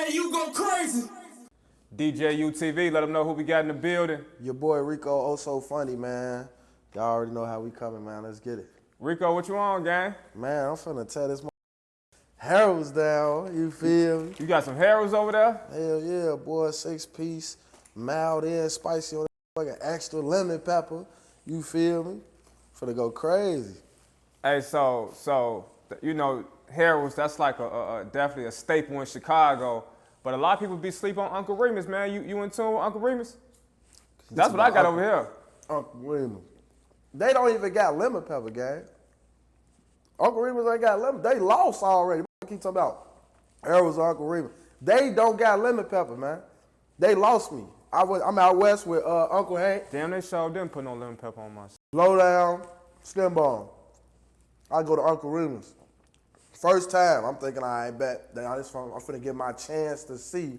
DJ, you go crazy. DJUTV, let them know who we got in the building. Your boy Rico, oh so funny, man. Y'all already know how we coming, man. Let's get it. Rico, what you on, gang? Man, I'm finna tear this Harold's down, you feel me? You got some Harold's over there? Hell yeah, boy, 6-piece, mild and spicy on that fucking extra lemon pepper, you feel me? Finna go crazy. Hey, so you know, Harold's, that's like definitely a staple in Chicago. But a lot of people be sleep on Uncle Remus, man. You in tune with Uncle Remus? That's what I got over here. Uncle Remus. They don't even got lemon pepper, gang. Uncle Remus ain't got lemon. They lost already. I keep talking about Harold's Uncle Remus. They don't got lemon pepper, man. They lost me. I'm out west with Uncle Hank. Damn, they sure didn't put no lemon pepper on my shit. Low down, Skinbone. I go to Uncle Remus. First time, I'm thinking I bet I'm finna get my chance to see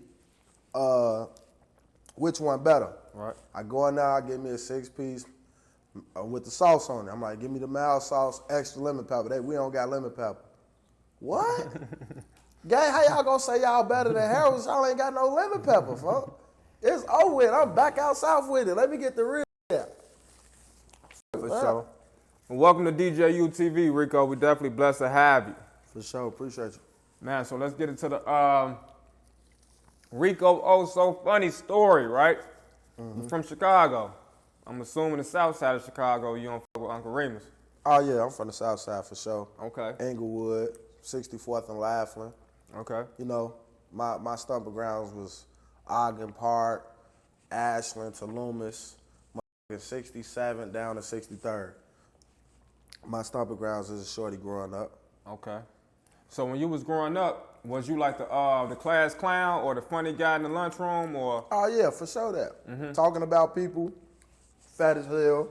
which one better. Right. I go in there, I get me a 6-piece with the sauce on it. I'm like, give me the mild sauce, extra lemon pepper. We don't got lemon pepper. What? Gang, how y'all gonna say y'all better than Harold's? Y'all ain't got no lemon pepper, folks. It's over with. I'm back out south with it. Let me get the real. For sure. And welcome to DJUTV, Rico. We definitely blessed to have you. For sure, appreciate you. Man, so let's get into the Rico oh so funny story, right? Mm-hmm. From Chicago. I'm assuming the south side of Chicago, you don't fuck with Uncle Remus. Oh yeah, I'm from the south side for sure. Okay. Inglewood, 64th and Laughlin. Okay. You know, my stomping grounds was Ogden Park, Ashland to Loomis, 67th down to 63rd. My stomping grounds is a shorty growing up. Okay. So when you was growing up, was you like the class clown or the funny guy in the lunchroom or? Oh yeah, for sure that. Mm-hmm. Talking about people, fat as hell.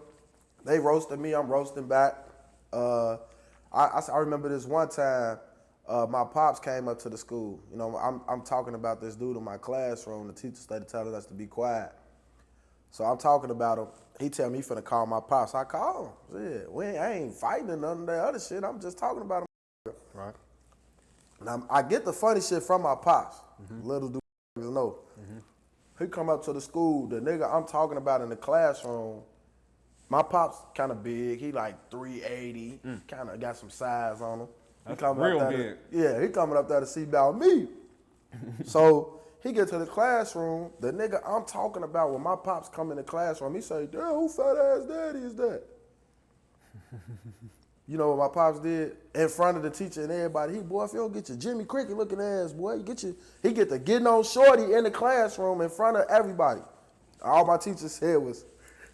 They roasted me, I'm roasting back. I remember this one time, my pops came up to the school. You know, I'm talking about this dude in my classroom. The teacher started telling us to be quiet. So I'm talking about him. He tell me he finna call my pops. I call him. Yeah, I ain't fighting or none of that other shit. I'm just talking about him. Right. Now, I get the funny shit from my pops. Mm-hmm. Little dude know. Mm-hmm. He come up to the school. The nigga I'm talking about in the classroom, my pops kind of big. He like 380. Kind of got some size on him. That's real big. He coming up there to see about me. So he get to the classroom. The nigga I'm talking about when my pops come in the classroom, he say, damn, who fat ass daddy is that? You know what my pops did? In front of the teacher and everybody, boy, if you don't get your Jimmy Cricket looking ass, boy, he get to getting on shorty in the classroom in front of everybody. All my teacher said was,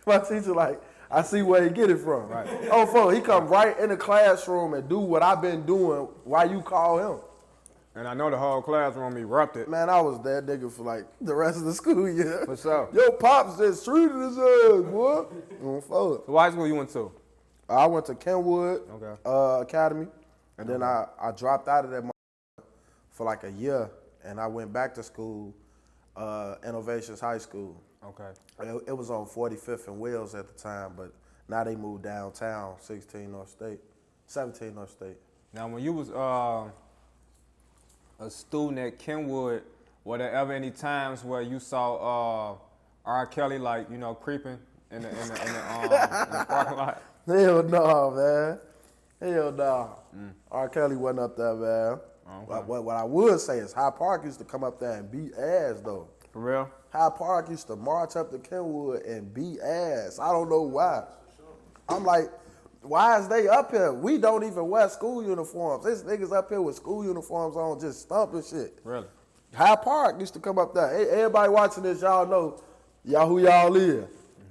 my teacher like, I see where he get it from. Right. Oh, fuck, he come right in the classroom and do what I've been doing while you call him. And I know the whole classroom erupted. Man, I was that nigga for like the rest of the school year. For sure. Yo, pops just treated his ass, boy. So what high school you went to? I went to Kenwood Academy, and then I dropped out of that for like a year, and I went back to school, Innovations High School. Okay. It was on 45th and Wells at the time, but now they moved downtown, 17 North State. Now, when you was a student at Kenwood, were there ever any times where you saw R. Kelly, like, you know, creeping in the parking lot? Hell no, man. Hell no. R. Kelly wasn't up there, man. Okay. What I would say is Hyde Park used to come up there and beat ass, though. For real? Hyde Park used to march up to Kenwood and beat ass. I don't know why. I'm like, why is they up here? We don't even wear school uniforms. This niggas up here with school uniforms on just stomping shit. Really? Hyde Park used to come up there. Hey, everybody watching this, y'all know who y'all is.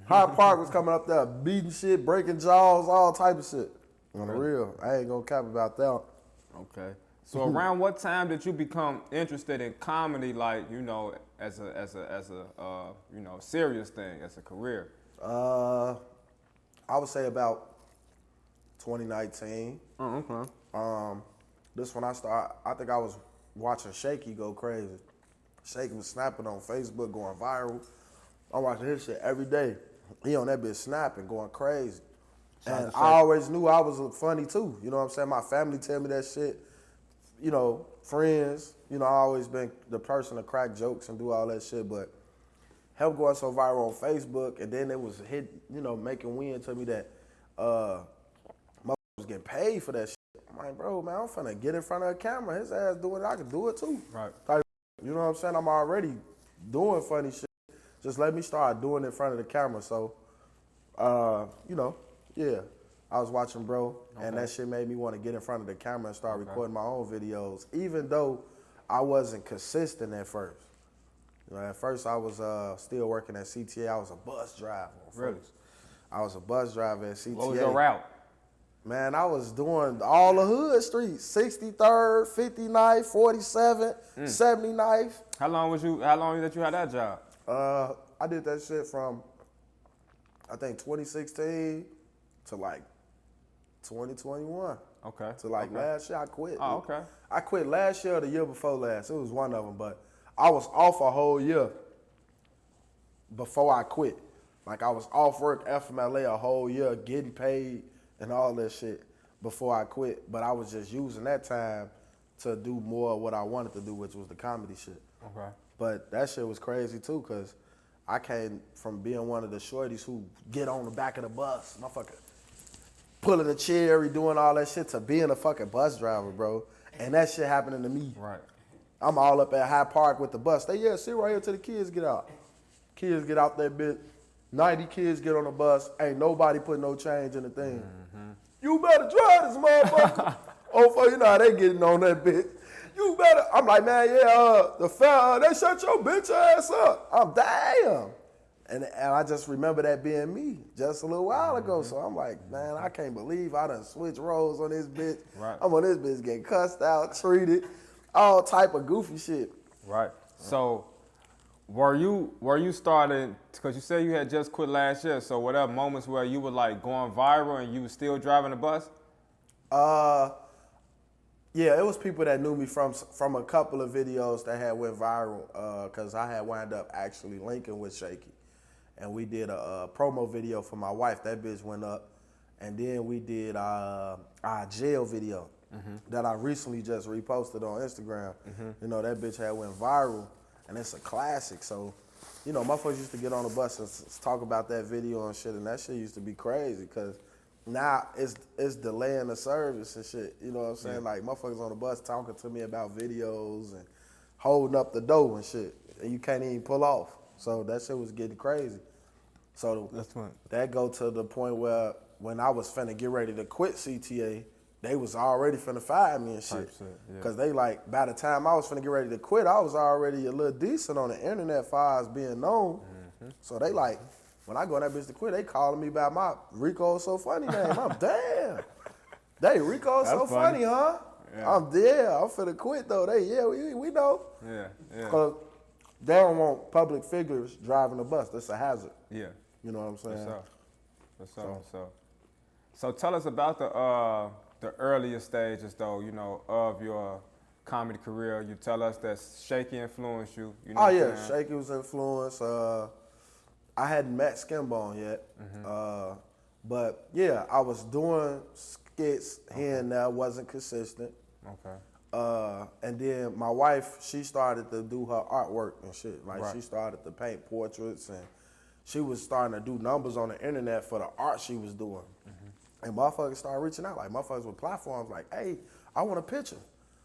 Hyde Park was coming up there beating shit, breaking jaws, all type of shit. On the real. I ain't gonna cap about that. Okay. So around what time did you become interested in comedy, like, you know, as a you know, serious thing, as a career? I would say about 2019. Oh, okay. This when I started, I think I was watching Shaky go crazy. Shaky was snapping on Facebook, going viral. I'm watching his shit every day. He on that bitch snapping, going crazy. And I always knew I was funny too. You know what I'm saying? My family tell me that shit, you know, friends. You know, I always been the person to crack jokes and do all that shit, but helped going so viral on Facebook, and then it was making wind to me that was getting paid for that shit. I'm like, bro, man, I'm finna get in front of a camera. His ass doing it, I can do it too. Right. You know what I'm saying? I'm already doing funny shit. Just let me start doing it in front of the camera. So, yeah. I was watching bro, and that shit made me want to get in front of the camera and start recording my own videos, even though I wasn't consistent at first. You know, at first I was still working at CTA. I was a bus driver. Really? I was a bus driver at CTA. What was your route? Man, I was doing all the hood streets, 63rd, 59th, 47th, 79th. How long that you had that job? I did that shit from, I think, 2016 to like 2021. Okay. To like last year, I quit. Oh, okay. I quit last year or the year before last. It was one of them, but I was off a whole year before I quit. Like, I was off work, FMLA a whole year, getting paid and all that shit before I quit. But I was just using that time to do more of what I wanted to do, which was the comedy shit. Okay. But that shit was crazy too, because I came from being one of the shorties who get on the back of the bus, motherfucker, pulling a chair, doing all that shit, to being a fucking bus driver, bro. And that shit happening to me. Right. I'm all up at Hyde Park with the bus. Sit right here till the kids get out. Kids get out that bitch. 90 kids get on the bus. Ain't nobody put no change in the thing. Mm-hmm. You better drive this motherfucker. Oh, fuck, you know how they getting on that bitch. You better. I'm like, man, the fella, they shut your bitch ass up. I'm damn. And I just remember that being me just a little while ago. So I'm like, man, I can't believe I done switched roles on this bitch. Right. I'm on this bitch getting cussed out, treated, all type of goofy shit. Right. So were you starting, because you said you had just quit last year, so were there moments where you were like going viral and you were still driving the bus? Yeah, it was people that knew me from a couple of videos that had went viral, because I had wound up actually linking with Shaky. And we did a promo video for my wife. That bitch went up. And then we did our jail video that I recently just reposted on Instagram. You know, that bitch had went viral, and it's a classic. So, you know, motherfuckers used to get on the bus and talk about that video and shit, and that shit used to be crazy, because now it's delaying the service and shit. You know what I'm saying? Like, motherfuckers on the bus talking to me about videos and holding up the door and shit, and you can't even pull off. So that shit was getting crazy. So that go to the point where when I was finna get ready to quit CTA, they was already finna fire me and shit. Because they like, by the time I was finna get ready to quit, I was already a little decent on the internet as far as being known. So they like, when I go in that bitch to quit, they calling me by my Rico So Funny name. I'm damn. They Rico So funny, huh? Yeah. I'm finna quit though. We know. Yeah. They don't want public figures driving the bus. That's a hazard. Yeah. You know what I'm saying? So tell us about the earlier stages, though, you know, of your comedy career. You tell us that Shaky influenced you. You know Shaky was influenced. I hadn't met Skinbone yet. But yeah, I was doing skits here and there, wasn't consistent. Okay. And then my wife, she started to do her artwork and shit. Like, she started to paint portraits, and she was starting to do numbers on the internet for the art she was doing. And motherfuckers started reaching out. Like, motherfuckers with platforms like, hey, I want a picture.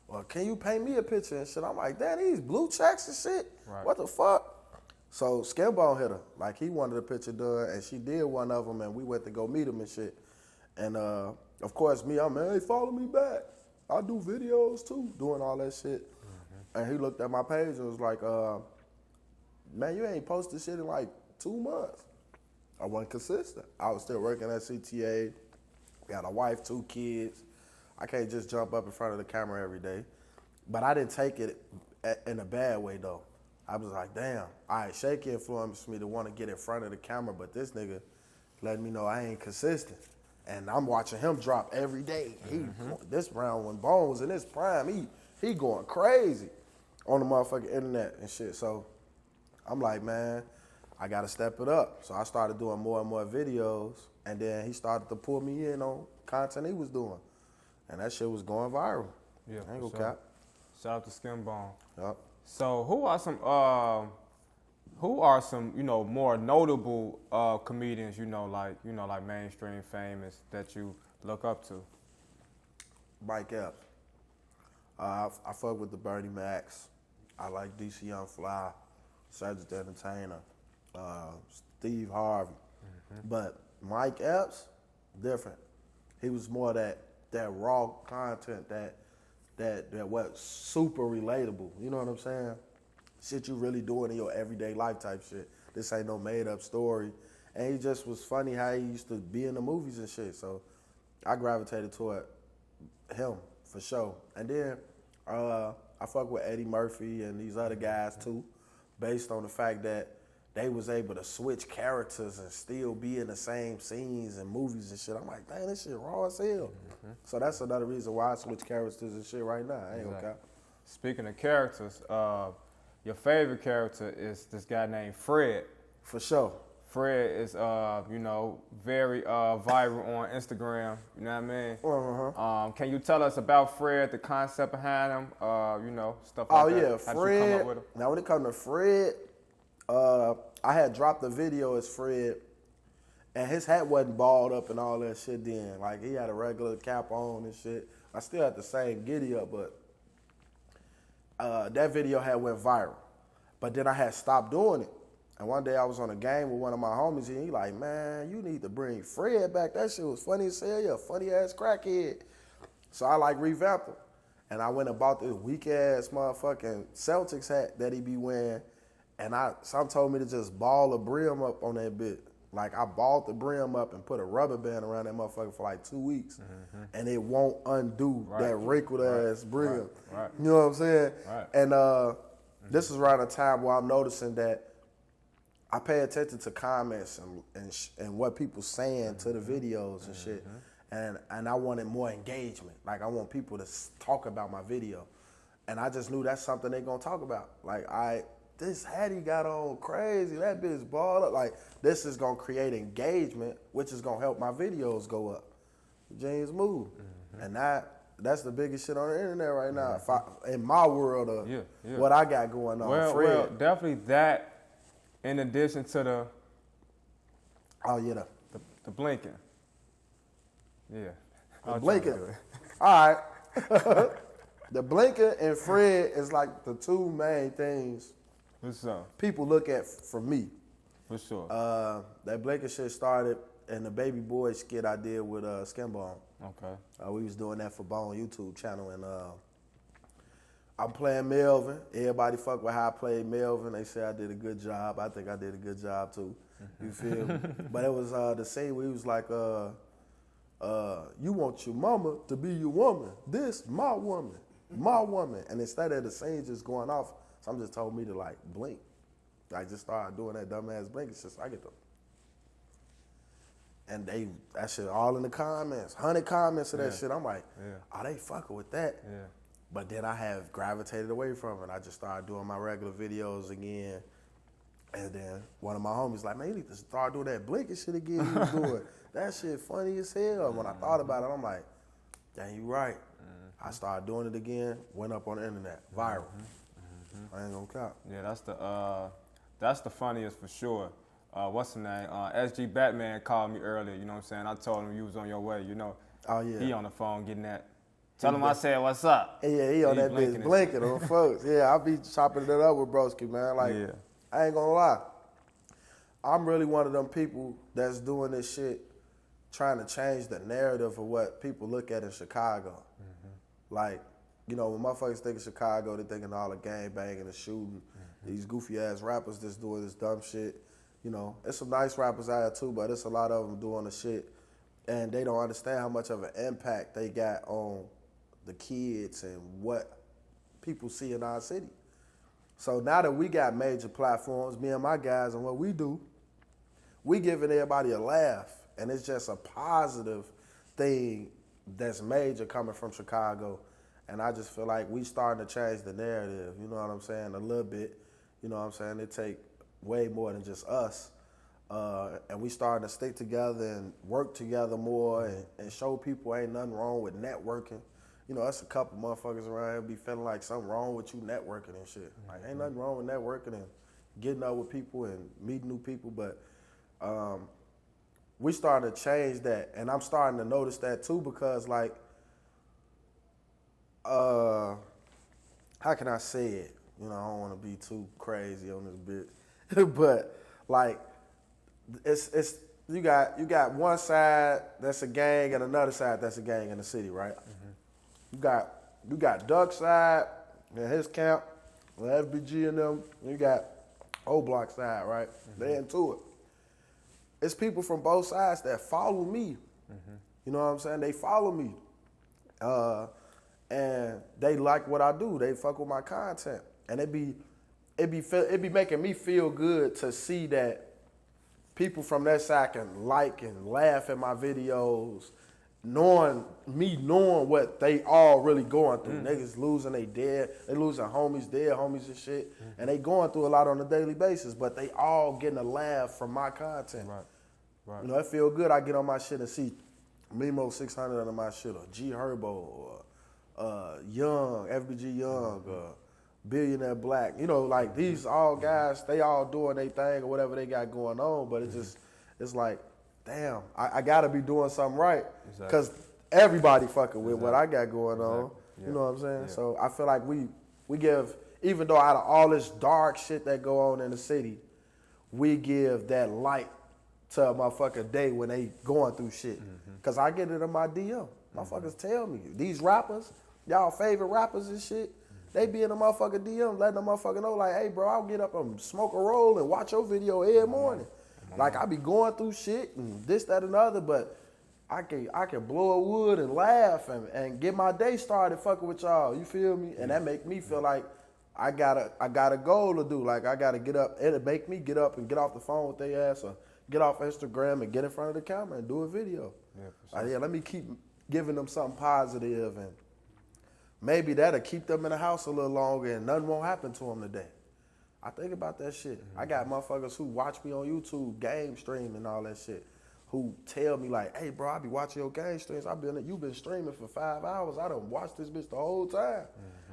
Well, can you paint me a picture and shit? I'm like, damn, these blue checks and shit? What the fuck? So Skinbone hit her. Like, he wanted a picture done, and she did one of them, and we went to go meet him and shit. And of course, I'm hey, follow me back. I do videos too, doing all that shit. And he looked at my page and was like, man, you ain't posted shit in like 2 months. I wasn't consistent. I was still working at CTA, got a wife, 2 kids. I can't just jump up in front of the camera every day. But I didn't take it in a bad way though. I was like, damn, all right, Shaky influenced me to want to get in front of the camera, but this nigga let me know I ain't consistent. And I'm watching him drop every day. This round when Bone was in his prime, he going crazy on the motherfucking internet and shit. So I'm like, man, I gotta step it up. So I started doing more and more videos, and then he started to pull me in on content he was doing. And that shit was going viral. Yeah, I ain't gonna cap. Shout out to Skinbone. Yep. So who are some more notable comedians like mainstream famous that you look up to? Mike Epps. I fuck with the Bernie Macs. I like DC Young Fly, Cedric the Entertainer, Steve Harvey. But Mike Epps, different. He was more that raw content that was super relatable. You know what I'm saying? Shit you really doing in your everyday life type shit. This ain't no made up story. And he just was funny how he used to be in the movies and shit. So I gravitated toward him for sure. And then I fuck with Eddie Murphy and these other guys too, based on the fact that they was able to switch characters and still be in the same scenes and movies and shit. I'm like, dang, this shit raw as hell. So that's another reason why I switch characters and shit right now. I ain't gonna count. Speaking of characters, your favorite character is this guy named Fred. For sure. Fred is, very viral on Instagram. You know what I mean? Can you tell us about Fred, the concept behind him? Stuff like that. Oh yeah, How'd Fred. you come up with him? Now when it comes to Fred, I had dropped the video as Fred, and his hat wasn't balled up and all that shit then. Like he had a regular cap on and shit. I still had the same giddy up, but that video had went viral. But then I had stopped doing it. And one day I was on a game with one of my homies, and he like, man, you need to bring Fred back. That shit was funny as hell. You're a funny ass crackhead. So I like revamped him. And I went and bought this weak ass motherfucking Celtics hat that he be wearing. And some told me to just ball a brim up on that bit. Like I balled the brim up and put a rubber band around that motherfucker for like 2 weeks. And it won't undo that wrinkled ass brim. Right. You know what I'm saying? Right. And this is around a time where I'm noticing that I pay attention to comments and what people saying to the videos and shit. And I wanted more engagement. Like I want people to talk about my video. And I just knew that's something they gonna talk about. Like this hat he got on crazy, that bitch balled up. Like this is gonna create engagement, which is gonna help my videos go up. James move. And that's the biggest shit on the internet right now. In my world of what I got going on. Well, definitely that. In addition to the the blinking. Yeah. The blinking. All right. The blinking and Fred is like the two main things people look at for me. For sure. That blinking shit started in the Baby Boy skit I did with Skinbone. Okay. We was doing that for Bone YouTube channel, and I'm playing Melvin. Everybody fuck with how I played Melvin. They say I did a good job. I think I did a good job too. You feel me? But it was the scene where he was like, you want your mama to be your woman. This, my woman. My woman. And instead of the scene just going off, some just told me to like blink. I just started doing that dumbass blink. It's just, I get them. And that shit all in the comments. 100 comments of that shit. I'm like, are they fucking with that? Yeah. But then I have gravitated away from it. I just started doing my regular videos again. And then one of my homies like, man, you need to start doing that blinking shit again you was doing. That shit funny as hell. When I thought about it, I'm like, dang, you right. I started doing it again, went up on the internet, viral. I ain't gonna count. Yeah, that's the funniest for sure. What's the name? SG Batman called me earlier, you know what I'm saying? I told him you was on your way, you know. Oh, yeah. He on the phone getting that. Tell him I said, what's up? Yeah, he on that bitch blinking on folks. Yeah, I be chopping it up with broski, man. Like, I ain't gonna lie. I'm really one of them people that's doing this shit, trying to change the narrative of what people look at in Chicago. Like, you know, when motherfuckers think of Chicago, they thinking all the gang banging and shooting. These goofy ass rappers just doing this dumb shit. You know, there's some nice rappers out here too, but there's a lot of them doing the shit, and they don't understand how much of an impact they got on the kids and what people see in our city. So now that we got major platforms, me and my guys, and what we do, we giving everybody a laugh, and it's just a positive thing that's major coming from Chicago. And I just feel like we starting to change the narrative, you know what I'm saying, a little bit. You know what I'm saying? It take way more than just us. And we starting to stick together and work together more and show people ain't nothing wrong with networking. you know, that's a couple motherfuckers around here be feeling like something wrong with you networking and shit. Like, ain't nothing wrong with networking and getting up with people and meeting new people, but we starting to change that, and I'm starting to notice that too because, like, how can I say it? You know, I don't want to be too crazy on this bit, but like, it's you got one side that's a gang and another side that's a gang in the city, right? You got Duck side and his camp, the FBG and them. You got O Block side, right? They into it. It's people from both sides that follow me. You know what I'm saying? They follow me, and they like what I do. They fuck with my content, and it be making me feel good to see that people from that side can like and laugh at my videos, knowing what they all really going through. Niggas losing they losing homies, dead homies and shit. And they going through a lot on a daily basis, but they all getting a laugh from my content. Right. You know, it feel good. I get on my shit and see Mimo 600 under my shit, or G Herbo, or Young, FBG Young, Billionaire Black. You know, like these all guys, they all doing their thing or whatever they got going on, but it's like, damn, I gotta be doing something right because everybody fucking with what I got going on. Yeah. You know what I'm saying? Yeah. So I feel like we give, even though out of all this dark shit that go on in the city, we give that light to a motherfucker day when they going through shit. Because I get it in my DM. Motherfuckers tell me, these rappers, y'all favorite rappers and shit, they be in the motherfucker DM letting the motherfucker know, like, hey, bro, I'll get up and smoke a roll and watch your video every morning. Like, I be going through shit and this, that, and the other, but I can blow a wood and laugh and get my day started fucking with y'all. You feel me? And that make me feel like I got a goal to do. Like, I got to get up. It'll make me get up and get off the phone with their ass or get off Instagram and get in front of the camera and do a video. Yeah, for sure. Like, let me keep giving them something positive, and maybe that'll keep them in the house a little longer and nothing won't happen to them today. I think about that shit. I got motherfuckers who watch me on YouTube, game stream and all that shit, who tell me like, hey, bro, I be watching your game streams. You been streaming for 5 hours. I done watched this bitch the whole time.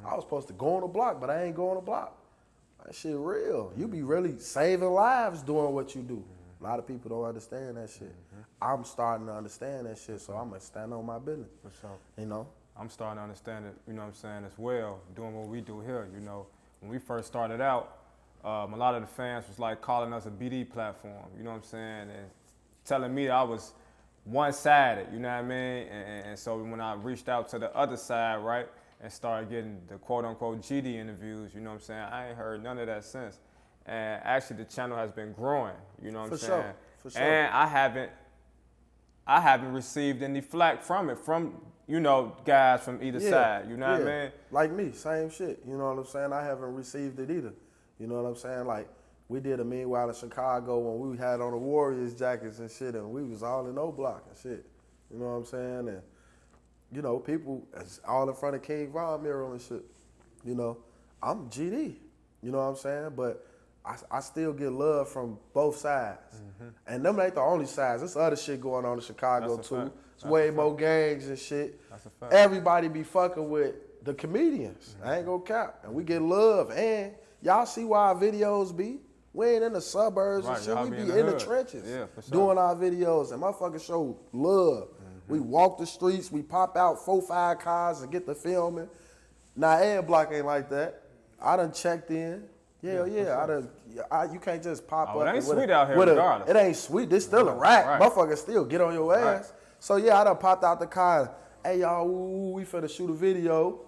I was supposed to go on the block, but I ain't going on the block. That shit real. You be really saving lives doing what you do. A lot of people don't understand that shit. I'm starting to understand that shit, so I'm going to stand on my business. For sure. You know? I'm starting to understand it, you know what I'm saying, as well, doing what we do here, you know. When we first started out, a lot of the fans was like calling us a BD platform, you know what I'm saying, and telling me that I was one-sided, you know what I mean? And so when I reached out to the other side, right, and started getting the quote-unquote GD interviews, you know what I'm saying, I ain't heard none of that since. And actually the channel has been growing, you know what I'm saying? For sure. And I haven't received any flack from it, from, you know, guys from either side, you know what I mean? Like me, same shit, you know what I'm saying? I haven't received it either, you know what I'm saying? Like, we did a Meanwhile in Chicago when we had on the Warriors jackets and shit, and we was all in O Block and shit, you know what I'm saying? And, you know, people, it's all in front of King Von mural and shit, you know? I'm GD, you know what I'm saying? But I still get love from both sides. And them ain't the only sides. There's other shit going on in Chicago too. It's way more gangs and shit. That's a fact. Everybody be fucking with the comedians. I ain't gonna cap. And we get love. And y'all see why our videos be? We ain't in the suburbs and shit. We be in the trenches doing our videos. And motherfuckers show love. We walk the streets. We pop out 4-5 cars and get the filming. Now, A Block ain't like that. I done checked in. Yeah. You can't just pop up. It ain't sweet out here regardless. It ain't sweet. This still a rack. Motherfuckers still get on your ass. So, yeah, I done popped out the car. Hey, y'all, we finna shoot a video.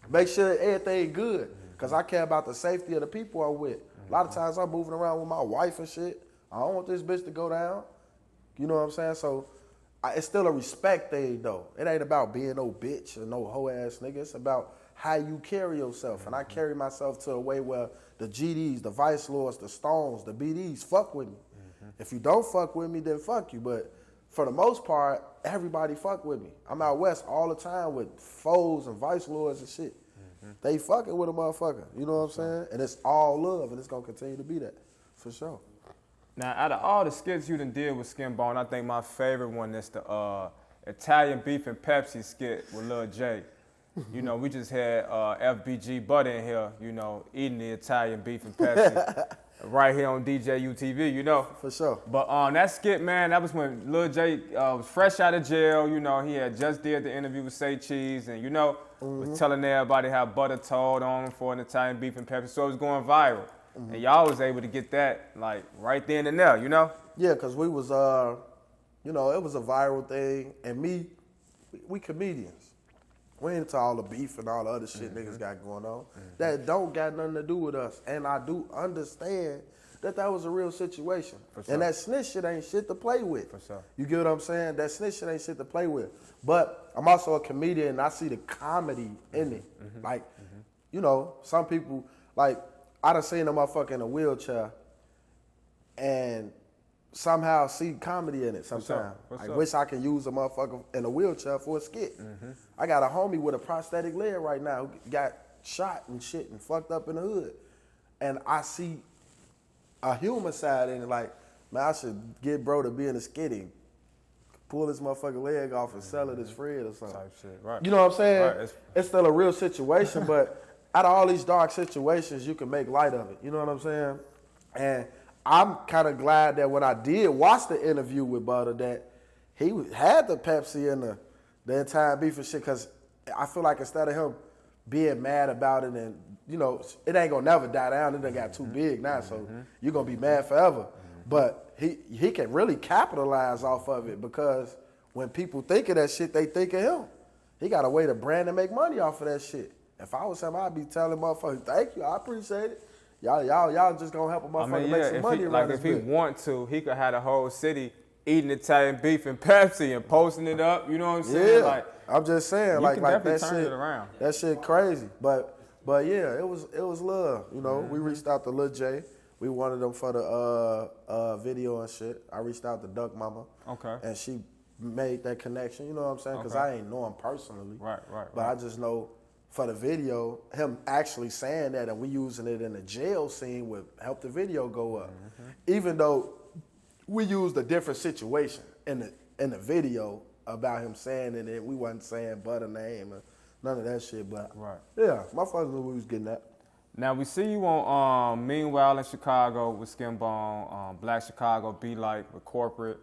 Make sure everything good. Because I care about the safety of the people I'm with. A lot of times I'm moving around with my wife and shit. I don't want this bitch to go down. You know what I'm saying? So, it's still a respect thing, though. It ain't about being no bitch or no hoe-ass nigga. It's about how you carry yourself. And I carry myself to a way where the GDs, the Vice Lords, the Stones, the BDs fuck with me. If you don't fuck with me, then fuck you. But for the most part, everybody fuck with me. I'm out west all the time with foes and Vice Lords and shit. They fucking with a motherfucker. You know what I'm saying? And it's all love, and it's going to continue to be that, for sure. Now, out of all the skits you done did with Skinbone, I think my favorite one is the Italian beef and Pepsi skit with Lil J. You know, we just had FBG Butter in here, you know, eating the Italian beef and Pepsi right here on DJUTV, you know. For sure. But that skit, man, that was when Lil J was fresh out of jail. You know, he had just did the interview with Say Cheese and, you know, was telling everybody how butter told on him for an Italian beef and Pepsi. So it was going viral. And y'all was able to get that, like, right then and there, you know? Yeah, because we was, you know, it was a viral thing. And we comedians. We ain't into all the beef and all the other shit niggas got going on. That don't got nothing to do with us. And I do understand that was a real situation. For sure. And that snitch shit ain't shit to play with. For sure. You get what I'm saying? That snitch shit ain't shit to play with. But I'm also a comedian and I see the comedy in it. Like, you know, some people, like, I done seen a motherfucker in a wheelchair and somehow see comedy in it sometimes. I wish I could use a motherfucker in a wheelchair for a skit. I got a homie with a prosthetic leg right now who got shot and shit and fucked up in the hood. And I see a human side in it, like, man, I should get bro to be in a skitty, pull this motherfucking leg off and sell it as Fred or something. Type shit, right. You know what I'm saying? Right. It's still a real situation, but out of all these dark situations, you can make light of it. You know what I'm saying? And I'm kind of glad that when I did watch the interview with Butter, that he had the Pepsi and the entire beef and shit, because I feel like instead of him being mad about it and, you know, it ain't gonna never die down. It done got too big now, so you're gonna be mad forever. But he can really capitalize off of it, because when people think of that shit, they think of him. He got a way to brand and make money off of that shit. If I was him, I'd be telling motherfuckers, thank you, I appreciate it. Y'all just gonna help a motherfucker make some money around this if he want to, he could have the whole city eating Italian beef and Pepsi and posting it up. You know what I'm saying? Yeah, like, I'm just saying, like that that turn shit. It around. That shit crazy, but yeah, it was love. You know, we reached out to Lil J. We wanted them for the video and shit. I reached out to Duck Mama. Okay. And she made that connection. You know what I'm saying? Because I ain't know him personally. Right. But I just know for the video, him actually saying that and we using it in the jail scene would help the video go up. Even though we used a different situation in the video about him saying it, and we wasn't saying Butter name or none of that shit. But yeah, my father knew we was getting that. Now we see you on Meanwhile in Chicago with Skinbone, Black Chicago Be Like with Korporate,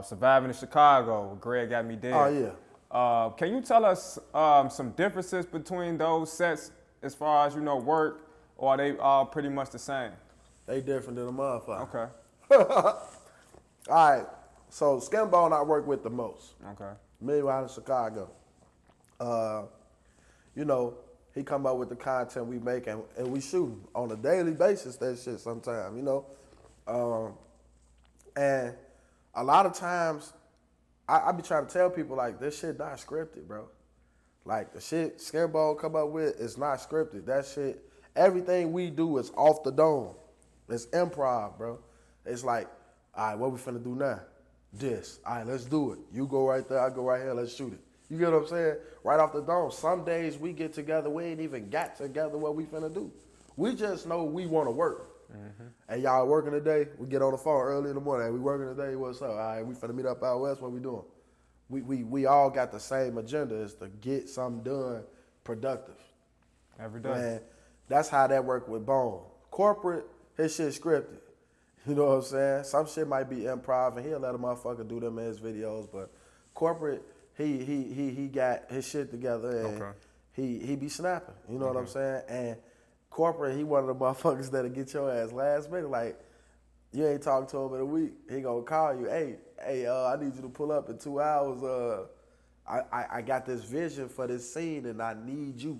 Surviving in Chicago with Greg Got Me Dead. Oh yeah. Can you tell us some differences between those sets as far as, you know, work, or are they all pretty much the same? They different than a motherfucker. Okay. All right. So Skinbone I work with the most. Okay. Meanwhile in Chicago. You know, he come up with the content we make and we shoot on a daily basis that shit sometimes, you know. And a lot of times I be trying to tell people, like, this shit not scripted, bro. Like, the shit Skinbone come up with is not scripted. That shit, everything we do is off the dome. It's improv, bro. It's like, all right, what we finna do now? This. All right, let's do it. You go right there, I go right here, let's shoot it. You get what I'm saying? Right off the dome. Some days we get together, we ain't even got together what we finna do. We just know we wanna work. Hey, y'all working today? We get on the phone early in the morning. Hey, we working today? What's up? All right, we finna meet up out west. What we doing? We all got the same agenda, is to get something done productive. Every day. Man, that's how that work with Bone. Korporate, his shit scripted. You know what I'm saying? Some shit might be improv, and he'll let a motherfucker do them in his videos. But Korporate, he got his shit together, and he be snapping. You know what I'm saying? And Korporate, he one of the motherfuckers that'll get your ass last minute. Like, you ain't talked to him in a week. He gonna call you. Hey, I need you to pull up in 2 hours. I got this vision for this scene, and I need you.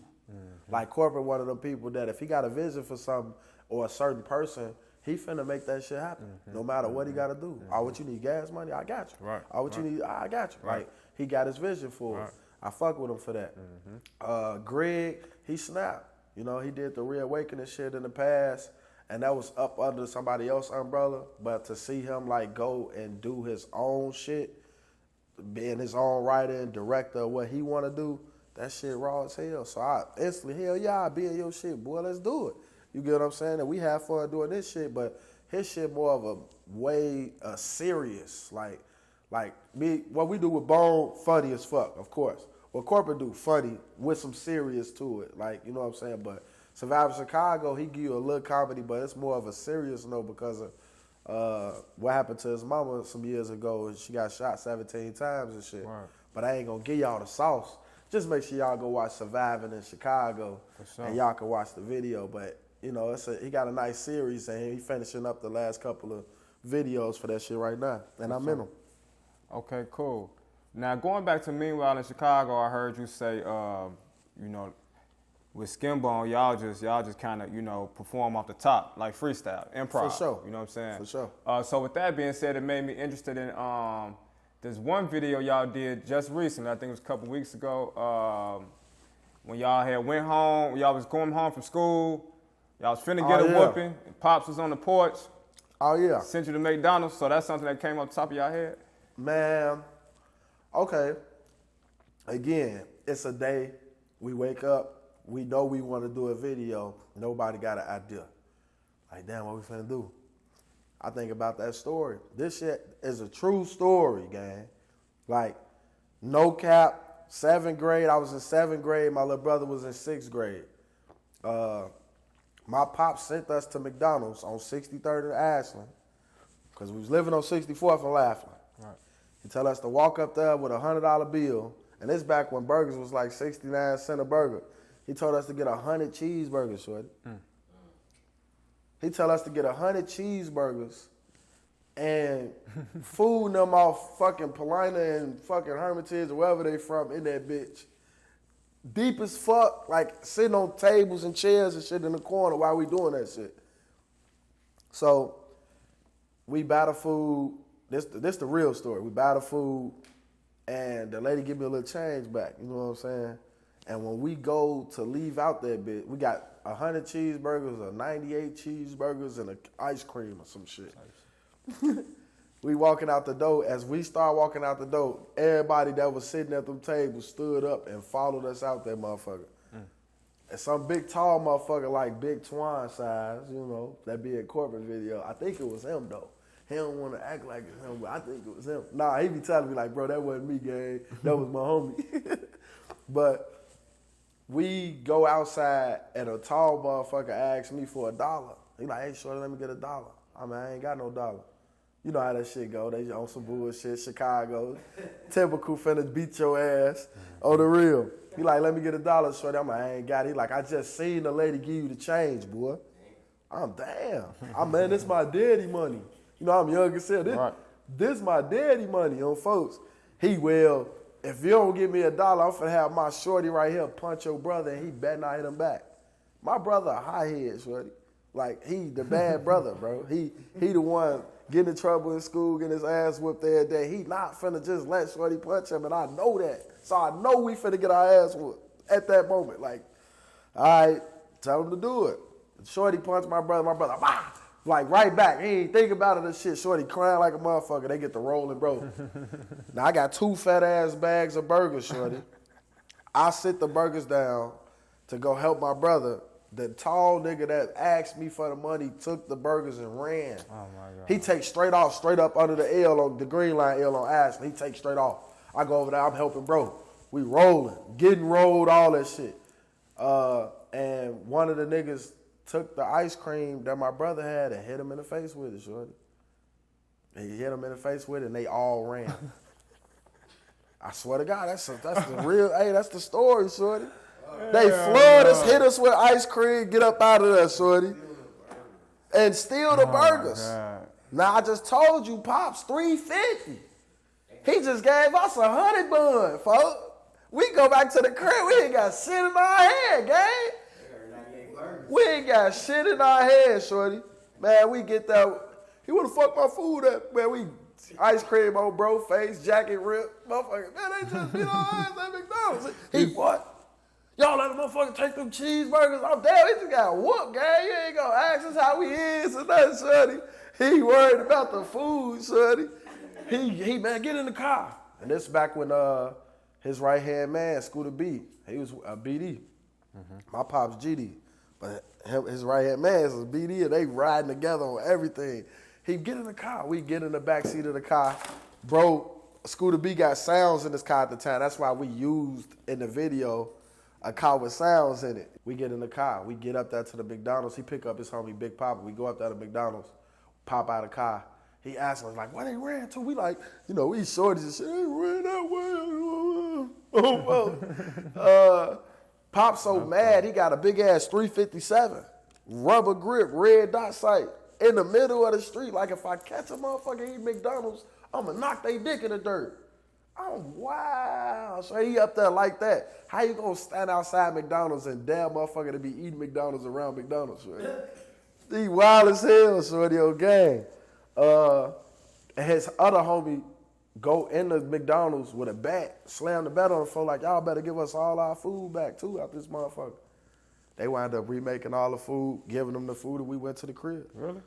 Like, Korporate, one of them people that if he got a vision for something or a certain person, he finna make that shit happen, no matter what he gotta do. Oh, what you need, gas money? I got you. Right. Oh, what you need? I got you. Like, he got his vision for us. I fuck with him for that. Greg, he snapped. You know, he did the reawakening shit in the past, and that was up under somebody else's umbrella. But to see him, like, go and do his own shit, being his own writer and director of what he want to do, that shit raw as hell. So I instantly, hell yeah, I be in your shit, boy, let's do it. You get what I'm saying? And we have fun doing this shit, but his shit more of a way serious. Like me, what we do with Bone, funny as fuck, of course. what Korporate do, funny, with some serious to it. Like, you know what I'm saying? But Survivor Chicago, he give you a little comedy, but it's more of a serious note because of what happened to his mama some years ago, and she got shot 17 times and shit. Right. But I ain't gonna give y'all the sauce. Just make sure y'all go watch Surviving in Chicago, sure. and y'all can watch the video. But, you know, he got a nice series, and he finishing up the last couple of videos for that shit right now, and I'm in them. Okay, cool. Now, going back to Meanwhile in Chicago, I heard you say, you know, with Skinbone, y'all just kind of, you know, perform off the top, like freestyle, improv. For sure. You know what I'm saying? For sure. So with that being said, it made me interested in there's one video y'all did just recently, I think it was a couple weeks ago, when y'all had went home, y'all was going home from school, y'all was finna get a whooping, and Pops was on the porch. Oh, yeah. Sent you to McDonald's, so that's something that came up top of y'all head? Man, okay. Again, it's a day. We wake up. We know we want to do a video. Nobody got an idea. Like, damn, what we finna do? I think about that story. This shit is a true story, gang. Like, no cap, 7th grade. I was in 7th grade. My little brother was in 6th grade. My pops sent us to McDonald's on 63rd and Ashland because we was living on 64th and Laughlin. Right. He tell us to walk up there with a $100 bill, and this back when burgers was like 69 cents a burger. He told us to get 100 cheeseburgers, shorty. He tell us to get 100 cheeseburgers and food them off fucking Paulina and fucking Hermitage or wherever they from in that bitch. Deep as fuck, like sitting on tables and chairs and shit in the corner while we doing that shit. So we buy the food. This the real story. We buy the food, and the lady give me a little change back. You know what I'm saying? And when we go to leave out that bitch, we got 100 cheeseburgers or 98 cheeseburgers and an ice cream or some shit. We walking out the door. As we start walking out the door, everybody that was sitting at them tables stood up and followed us out that motherfucker. And some big tall motherfucker like Big Twan size, you know, that be a corporate video. I think it was him though. He don't want to act like it's him, but I think it was him. Nah, he be telling me like, bro, that wasn't me, gang. That was my homie. But we go outside and a tall motherfucker asks me for $1. He like, hey, shorty, let me get $1. I mean, I ain't got no dollar. You know how that shit go. They on some bullshit, Chicago. Typical finna beat your ass on the real. He like, let me get $1, shorty. I'm like, I ain't got it. He like, I just seen the lady give you the change, boy. I'm damn. Man, this my daddy money. You know, I'm young as hell. This my daddy money on folks. He will. If you don't give me $1, I'm finna have my shorty right here punch your brother, and he better not hit him back. My brother a high head, shorty. Like, he the bad brother, bro. He the one getting in trouble in school, getting his ass whipped every day. He not finna just let shorty punch him, and I know that. So I know we finna get our ass whooped at that moment. Like, all right, tell him to do it. Shorty punched my brother, bah! Like, right back. He ain't think about it and shit. Shorty crying like a motherfucker. They get the rolling, bro. Now, I got 2 fat-ass bags of burgers, shorty. I sit the burgers down to go help my brother. The tall nigga that asked me for the money took the burgers and ran. Oh, my God. He takes straight up under the L on the green line L on Ashley. He takes straight off. I go over there. I'm helping bro. We rolling. Getting rolled, all that shit. And one of the niggas took the ice cream that my brother had and hit him in the face with it, shorty. And he hit him in the face with it, and they all ran. I swear to God, that's the real, hey, that's the story, shorty. They flood us, hit us with ice cream, get up out of there, shorty. And steal the burgers. Now, I just told you, Pops, $3.50. He just gave us 100 bun, folks. We go back to the crib, we ain't got shit in our head, gang. We ain't got shit in our head, shorty. Man, we get that. He would have fucked my food up. Man, we ice cream on bro face, jacket rip. Motherfucker, man, they just beat our ass at McDonald's. He what? Y'all let the motherfucker take them cheeseburgers. I'm damn, he just got whooped, gang. You ain't gonna ask us how we is and that, shorty. He worried about the food, shorty. He man, get in the car. And this back when his right-hand man, Scooter B, he was a BD. My pop's GD. But his right-hand man is a BD, and they riding together on everything. He get in the car. We get in the back seat of the car. Bro Scooter B got sounds in his car at the time. That's why we used in the video a car with sounds in it. We get in the car. We get up there to the McDonald's. He pick up his homie Big Papa. We go up there to McDonald's, pop out of the car. He asks us, like, where they ran to? We like, you know, we shorties and shit. They ran that way. Pop so mad, he got a big-ass 357, rubber grip, red dot sight, in the middle of the street. Like, if I catch a motherfucker eating McDonald's, I'm going to knock they dick in the dirt. Oh, wow. So he up there like that. How you going to stand outside McDonald's and damn motherfucker to be eating McDonald's around McDonald's, right? He wild as hell, shorty, on gang. And his other homie go in the McDonald's with a bat, slam the bat on the floor like, y'all better give us all our food back, too, out this motherfucker. They wound up remaking all the food, giving them the food, and we went to the crib. Really?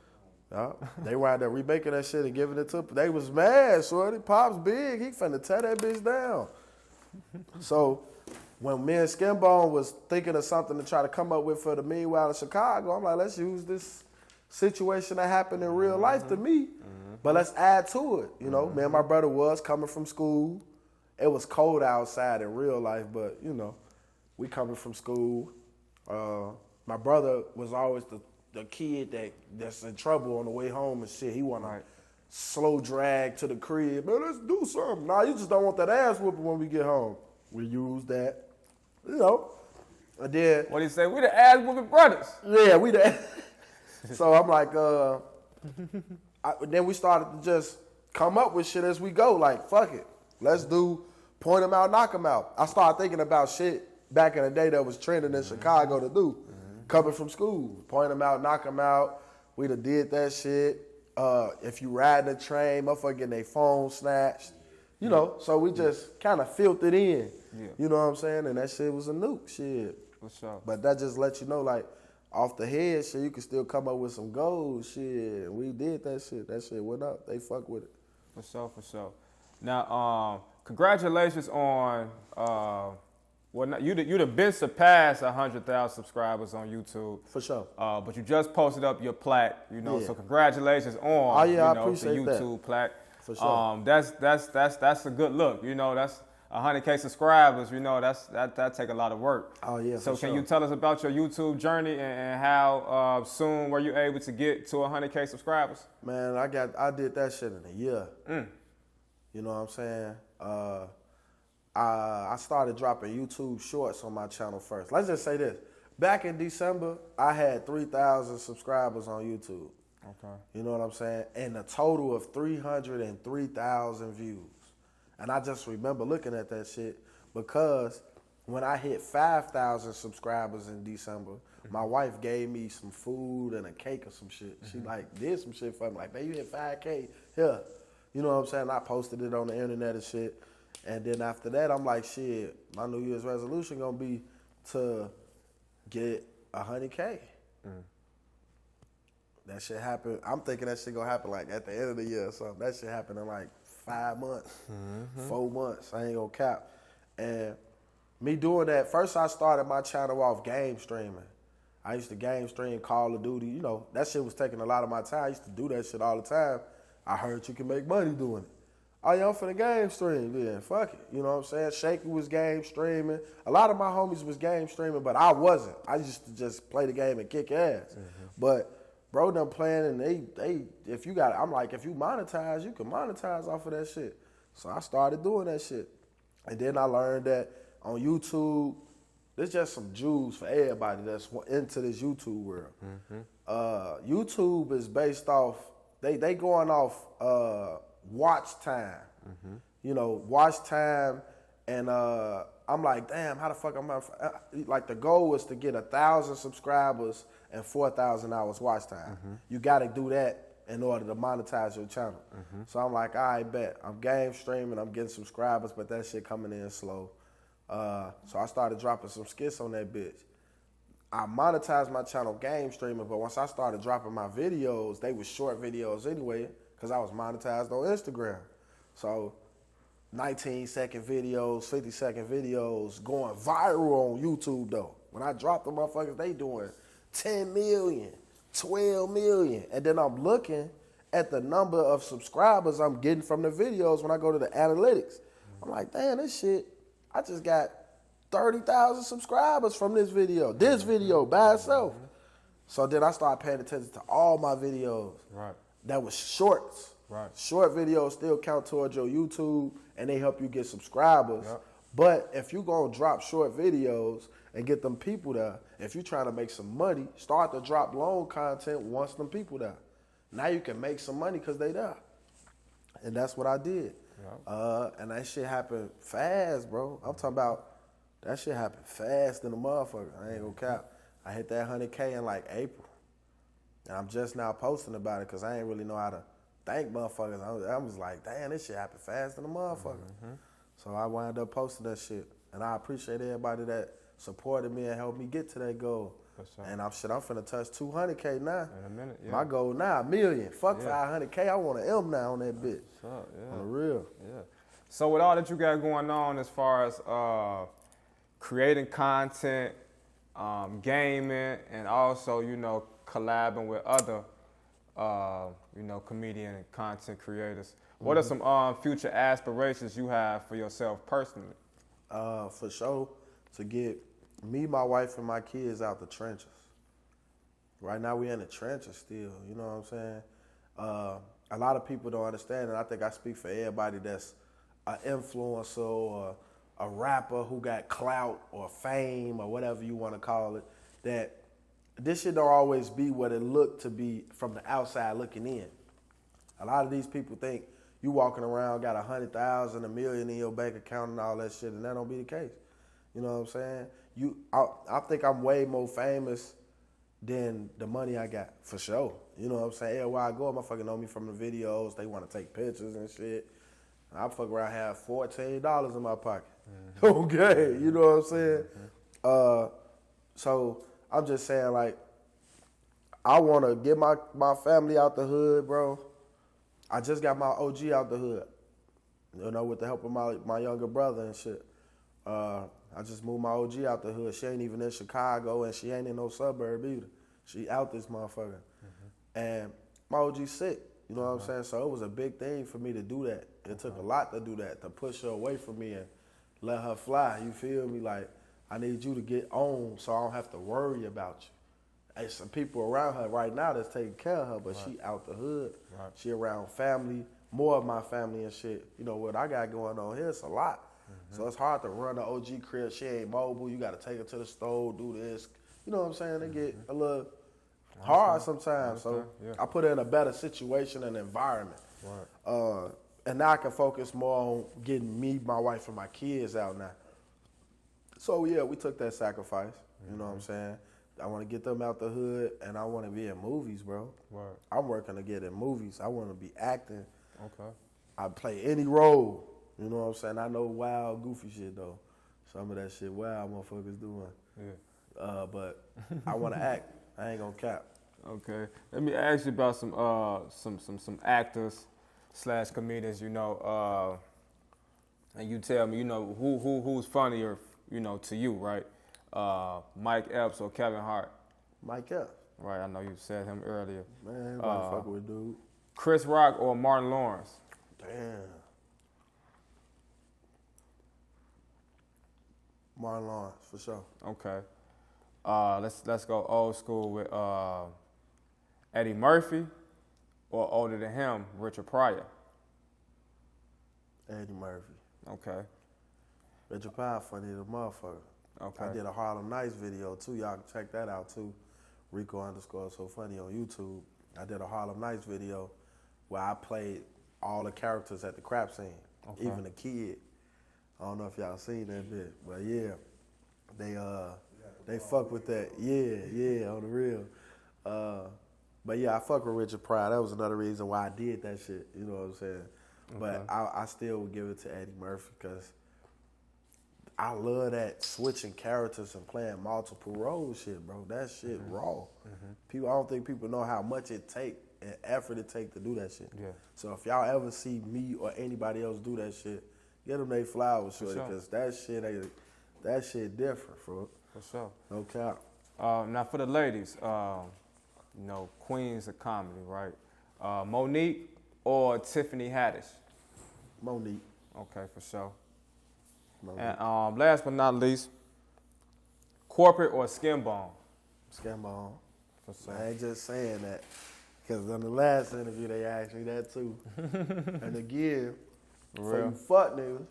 They wound up remaking that shit and giving it to them. They was mad, shorty. Pop's big. He finna tear that bitch down. So when me and Skinbone was thinking of something to try to come up with for the Meanwhile in Chicago, I'm like, let's use this situation that happened in real life to me, but let's add to it. You know, me and my brother was coming from school. It was cold outside in real life, but, you know, we coming from school. My brother was always the kid that's in trouble on the way home and shit. He want to slow drag to the crib. Man, let's do something. Nah, you just don't want that ass whooping when we get home. We use that, you know. And then, What do you say? We the ass whooping brothers. yeah, we the. So I'm like, then we started to just come up with shit as we go. Like, fuck it. Let's do point them out, knock them out. I started thinking about shit back in the day that was trending in Chicago to do. Coming from school, point them out, knock them out. We done did that shit. If you riding a train, motherfucker getting their phone snatched. You know, so we just kind of filled it in. Yeah. You know what I'm saying? And that shit was a nuke shit. For sure. But that just lets you know, like, off the head shit, you can still come up with some gold shit. We did that shit. That shit went up. They fuck with it. For sure, for sure. Now, congratulations on, you'd have been surpassed 100,000 subscribers on YouTube. For sure. But you just posted up your plaque, you know, Yeah. so congratulations on, Oh, yeah, I the appreciate that. YouTube plaque. For sure. That's a good look, you know, that's 100K subscribers, you know, that take a lot of work. Oh, yeah, So for can sure. you tell us about your YouTube journey and how soon were you able to get to 100K subscribers? Man, I did that shit in a year. You know what I'm saying? I started dropping YouTube shorts on my channel first. Let's just say this. Back in December, I had 3,000 subscribers on YouTube. Okay. You know what I'm saying? And a total of 303,000 views. And I just remember looking at that shit because when I hit 5,000 subscribers in December, my wife gave me some food and a cake or some shit. She like did some shit for me. Like, man, you hit 5K here. You know what I'm saying? I posted it on the internet and shit. And then after that, I'm like, shit, my New Year's resolution gonna be to get 100K. That shit happened. I'm thinking that shit gonna happen like at the end of the year or something. That shit happened in like 5 months, 4 months. I ain't gonna cap. And me doing that, first I started my channel off game streaming. I used to game stream Call of Duty. You know, that shit was taking a lot of my time. I used to do that shit all the time. I heard you can make money doing it. Oh, yeah, I'm finna game stream then. Fuck it. You know what I'm saying? Shaky was game streaming. A lot of my homies was game streaming, but I wasn't. I used to just play the game and kick ass. But bro done playing and they if you got, I'm like, if you monetize, you can monetize off of that shit. So I started doing that shit. And then I learned that on YouTube, there's just some jewels for everybody that's into this YouTube world. YouTube is based off, they going off watch time. You know, watch time, and I'm like, damn, how the fuck am I? Like, the goal was to get 1,000 subscribers and 4,000 hours watch time. You got to do that in order to monetize your channel. So I'm like, all right, bet. I'm game streaming, I'm getting subscribers, but that shit coming in slow. So I started dropping some skits on that bitch. I monetized my channel game streaming, but once I started dropping my videos, they were short videos anyway, because I was monetized on Instagram. So 19-second videos, 50-second videos going viral on YouTube, though. When I drop the motherfuckers, they doing 10 million, 12 million. And then I'm looking at the number of subscribers I'm getting from the videos when I go to the analytics. I'm like, damn, this shit, I just got 30,000 subscribers from this video by itself. So then I started paying attention to all my videos. Right. That was shorts. Right. Short videos still count towards your YouTube, and they help you get subscribers. Yep. But if you gonna drop short videos and get them people there, if you trying to make some money, start to drop long content once them people there. Now you can make some money because they there. And that's what I did. Yep. And that shit happened fast, bro. I'm talking about that shit happened fast in the motherfucker. I ain't gonna cap. I hit that 100K in like April. And I'm just now posting about it because I ain't really know how to thank motherfuckers. I was like, damn, this shit happened fast in the motherfucker. So I wound up posting that shit. And I appreciate everybody that supported me and helped me get to that goal. Sure. And I'm finna touch 200K now. In a minute, yeah. My goal now, $1 million. Fuck 500K. I want an M now on that bitch. Sure, yeah. On the real. Yeah. So with all that you got going on as far as creating content, gaming, and also, collabing with other, comedian and content creators. What are some future aspirations you have for yourself personally? For sure, to get me, my wife, and my kids out the trenches. Right now, we in the trenches still, you know what I'm saying? A lot of people don't understand, and I think I speak for everybody that's an influencer or a rapper who got clout or fame or whatever you want to call it, that this shit don't always be what it looked to be from the outside looking in. A lot of these people think you walking around got 100,000, $1 million in your bank account and all that shit, and that don't be the case. You know what I'm saying? I think I'm way more famous than the money I got, for sure. You know what I'm saying? Everywhere I go, motherfuckers know me from the videos. They want to take pictures and shit. I fuck around, have $14 in my pocket. Okay, you know what I'm saying? So I'm just saying, like, I want to get my family out the hood, bro. I just got my OG out the hood, with the help of my younger brother and shit. I just moved my OG out the hood. She ain't even in Chicago, and she ain't in no suburb either. She out this motherfucker. And my OG sick, you know what I'm saying? So it was a big thing for me to do that. It took a lot to do that, to push her away from me and let her fly, you feel me? Like, I need you to get on so I don't have to worry about you. There's some people around her right now that's taking care of her, but she out the hood. Right. She around family, more of my family and shit. You know, what I got going on here, it's a lot. So it's hard to run the OG crib. She ain't mobile. You got to take her to the store, do this. You know what I'm saying? They get a little hard sometimes. So I put her in a better situation and environment. Right. And now I can focus more on getting me, my wife, and my kids out now. So, yeah, we took that sacrifice. You know what I'm saying? I want to get them out the hood, and I want to be in movies, bro. Right. I'm working to get in movies. I want to be acting. Okay. I play any role. You know what I'm saying? I know wild, goofy shit, though. Some of that shit wild motherfuckers doing. Yeah. But I want to act. I ain't going to cap. Okay. Let me ask you about some actors / comedians, and you tell me, who's funnier, to you, right? Mike Epps or Kevin Hart? Mike Epps. Right, I know you said him earlier. Man, fuck with dude. Chris Rock or Martin Lawrence? Damn. Martin Lawrence, for sure. Okay. Let's go old school with Eddie Murphy or older than him, Richard Pryor? Eddie Murphy. Okay. Richard Pryor funny as a motherfucker. Okay. I did a Harlem Nights video too. Y'all can check that out too. Rico_so funny on YouTube. I did a Harlem Nights video where I played all the characters at the crap scene, even the kid. I don't know if y'all seen that bit, but yeah, they fuck with that. Yeah, on the real. But yeah, I fuck with Richard Pryor. That was another reason why I did that shit. You know what I'm saying? Okay. But I still would give it to Eddie Murphy because I love that switching characters and playing multiple roles shit, bro. That shit raw. I don't think people know how much it take and effort it take to do that shit. Yeah. So if y'all ever see me or anybody else do that shit, get them they flowers, shorty, because that shit different, bro. For sure. No cap. Now for the ladies, queens of comedy, right? Monique or Tiffany Haddish? Monique. Okay, for sure. Monique. And last but not least, Korporate or Skinbone? Skinbone. For sure. I ain't just saying that. Because in the last interview, they asked me that too. And again, for you fuck niggas,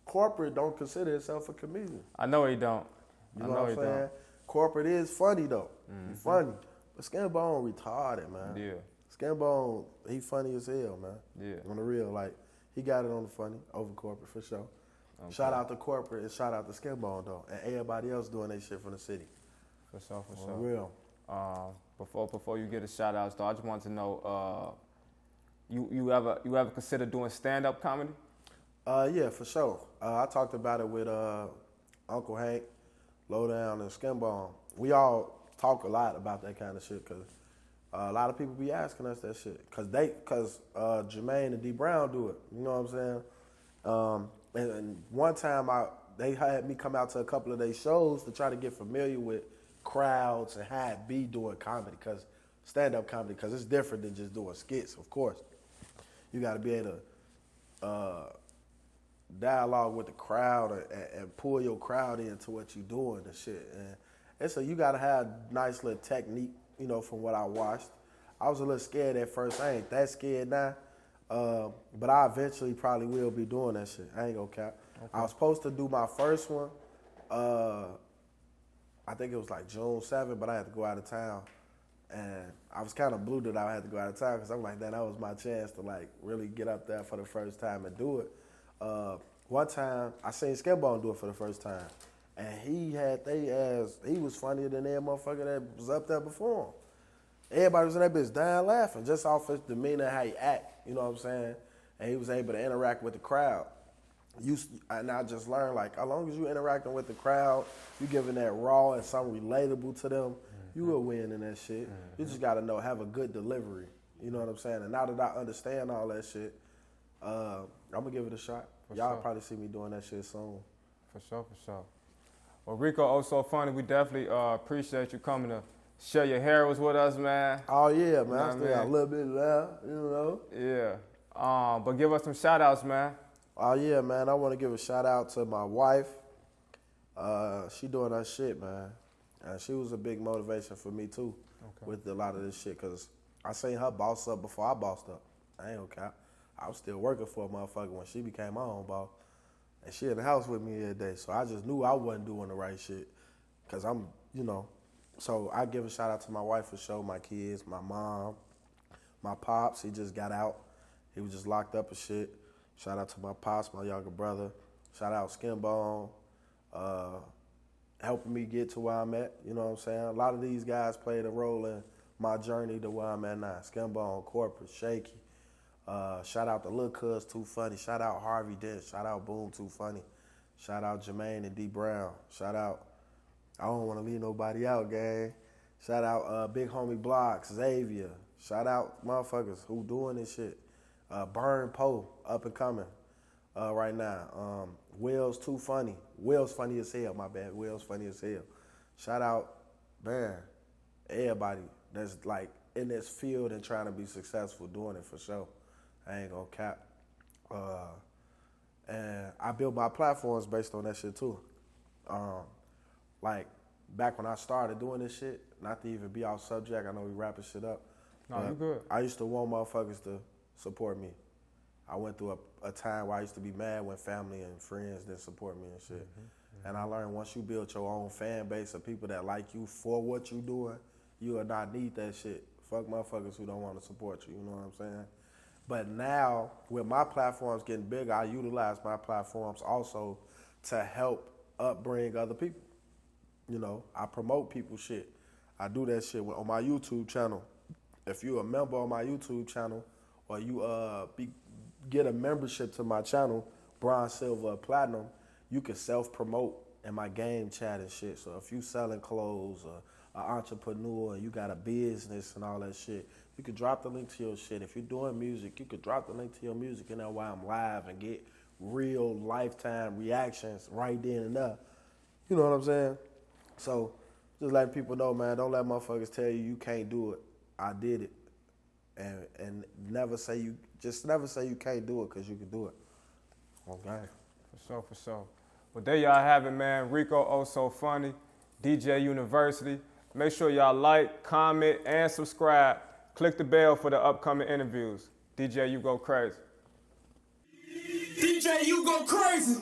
Korporate don't consider itself a comedian. I know he don't. You know what I'm saying? Korporate is funny though. He funny. But Skinbone retarded, man. Yeah. Skinbone, he funny as hell, man. Yeah. On the real, like, he got it on the funny over Korporate for sure. Okay. Shout out to Korporate and shout out to Skinbone though. And everybody else doing their shit from the city. For sure, for sure. On the real. Before you get a shout out, though, I just wanted to know, you ever consider doing stand-up comedy? Yeah, for sure. I talked about it with Uncle Hank, Lowdown, and Skinbone. We all talk a lot about that kind of shit because a lot of people be asking us that shit because Jermaine and D Brown do it. You know what I'm saying? And one time they had me come out to a couple of their shows to try to get familiar with crowds and how it be doing comedy, because stand-up comedy, because it's different than just doing skits, of course. You got to be able to dialogue with the crowd and pull your crowd into what you're doing and shit. And so you got to have nice little technique, you know, from what I watched. I was a little scared at first. I ain't that scared now. But I eventually probably will be doing that shit. I ain't gonna cap. Okay. I was supposed to do my first one. I think it was like June 7th, but I had to go out of town. And I was kind of blue that I had to go out of town because I'm like, that was my chance to like really get up there for the first time and do it. One time, I seen Skinbone do it for the first time. And he was funnier than that motherfucker that was up there before him. Everybody was in that bitch dying laughing, just off his demeanor, how he act, you know what I'm saying? And he was able to interact with the crowd. And I just learned, like, as long as you interacting with the crowd, you giving that raw and something relatable to them, you will win in that shit. You just got to have a good delivery, you know what I'm saying? And now that I understand all that shit, I'm going to give it a shot. Y'all probably see me doing that shit soon. For sure. Well, Rico, oh so funny. We definitely appreciate you coming to share your heroes with us, man. Oh, yeah, man. I still got a little bit left, you know? Yeah. But give us some shout-outs, man. Oh, yeah, man. I want to give a shout-out to my wife. She doing her shit, man. And she was a big motivation for me, too, with a lot of this shit, because I seen her boss up before I bossed up. I ain't gonna cap. I was still working for a motherfucker when she became my own boss. And she in the house with me every day. So I just knew I wasn't doing the right shit, because I'm, you know. So I give a shout-out to my wife for sure, my kids, my mom, my pops. He just got out. He was just locked up and shit. Shout out to my pops, my younger brother. Shout out Skinbone, helping me get to where I'm at. You know what I'm saying? A lot of these guys played a role in my journey to where I'm at now. Skinbone, Korporate, Shaky. Shout out to Lil Cuz, Too Funny. Shout out Harvey Dent. Shout out Boom, Too Funny. Shout out Jermaine and D Brown. Shout out, I don't want to leave nobody out, gang. Shout out Big Homie Blocks, Xavier. Shout out motherfuckers who doing this shit. Burn Poe, up and coming right now. Will's Too Funny. Will's funny as hell, my bad. Will's funny as hell. Shout out, man, everybody that's like in this field and trying to be successful doing it for sure. I ain't gonna cap. And I built my platforms based on that shit too. Like back when I started doing this shit, not to even be off subject, I know we wrapping shit up. No, you good. I used to want motherfuckers to support me. I went through a time where I used to be mad when family and friends didn't support me and shit. And I learned once you build your own fan base of people that like you for what you doing, you will not need that shit. Fuck motherfuckers who don't want to support you, you know what I'm saying? But now, with my platforms getting bigger, I utilize my platforms also to help upbring other people. You know, I promote people's shit. I do that shit on my YouTube channel. If you're a member on my YouTube channel, or you get a membership to my channel, Bronze, Silver, Platinum, you can self-promote in my game chat and shit. So if you selling clothes or an entrepreneur and you got a business and all that shit, you could drop the link to your shit. If you're doing music, you could drop the link to your music and that's why I'm live and get real lifetime reactions right then and there. You know what I'm saying? So just letting people know, man, don't let motherfuckers tell you you can't do it. I did it. and never say you can't do it, because you can do it. Okay. For sure. Well, there y'all have it, man. Rico Oh So Funny, DJ University. Make sure y'all like, comment, and subscribe. Click the bell for the upcoming interviews. DJ, you go crazy. DJ, you go crazy.